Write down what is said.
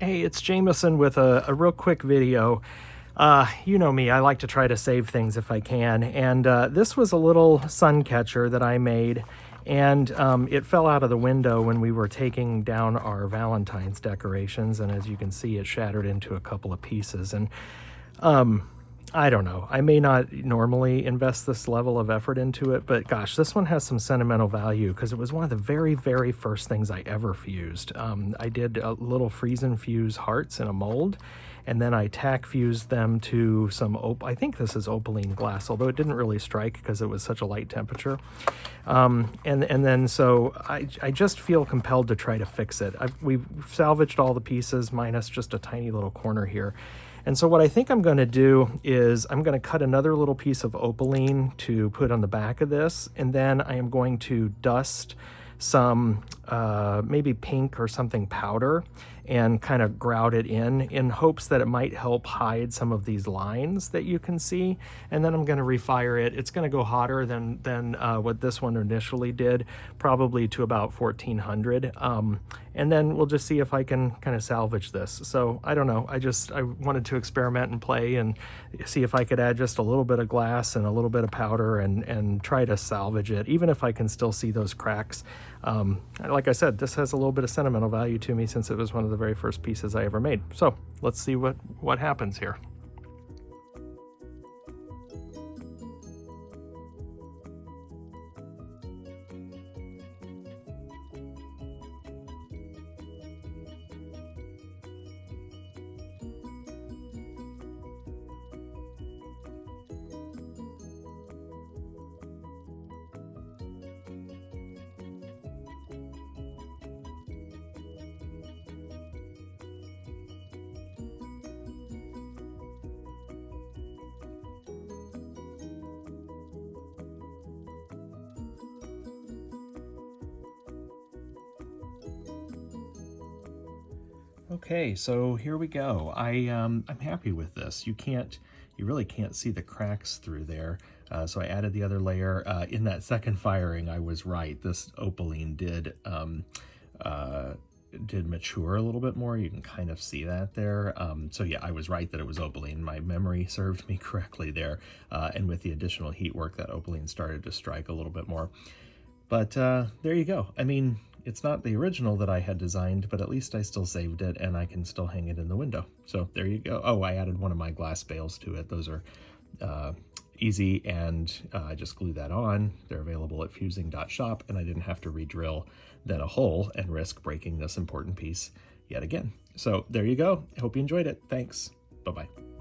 Hey, it's Jameson with a real quick video. You know me, I like to try to save things if I can. And this was a little sun catcher that I made, and it fell out of the window when we were taking down our Valentine's decorations. And as you can see, it shattered into a couple of pieces. And I don't know. I may not normally invest this level of effort into it, but gosh, this one has some sentimental value because it was one of the very, very first things I ever fused. I did a little freeze and fuse hearts in a mold, and then I tack fused them to some, I think this is opaline glass, although it didn't really strike because it was such a light temperature. And then so I just feel compelled to try to fix it. We've salvaged all the pieces minus just a tiny little corner here. And so what I think I'm going to do is I'm going to cut another little piece of opaline to put on the back of this, and then I am going to dust some maybe pink or something powder and kind of grout it in hopes that it might help hide some of these lines that you can see. And then I'm going to refire it. It's going to go hotter than what this one initially did, probably to about 1400. And then we'll just see if I can kind of salvage this. So I don't know. I wanted to experiment and play and see if I could add just a little bit of glass and a little bit of powder and try to salvage it, even if I can still see those cracks. Like I said, this has a little bit of sentimental value to me since it was one of the very first pieces I ever made. So let's see what happens here. Okay, so here we go. I'm happy with this. You really can't see the cracks through there. So I added the other layer. In that second firing, I was right. This opaline did mature a little bit more. You can kind of see that there. So yeah, I was right that it was opaline. My memory served me correctly there. And with the additional heat work, that opaline started to strike a little bit more. But there you go. I mean, it's not the original that I had designed, but at least I still saved it and I can still hang it in the window. So there you go. Oh, I added one of my glass bales to it. Those are easy, and I just glued that on. They're available at Fusing.shop, and I didn't have to re-drill then a hole and risk breaking this important piece yet again. So there you go. I hope you enjoyed it. Thanks. Bye-bye.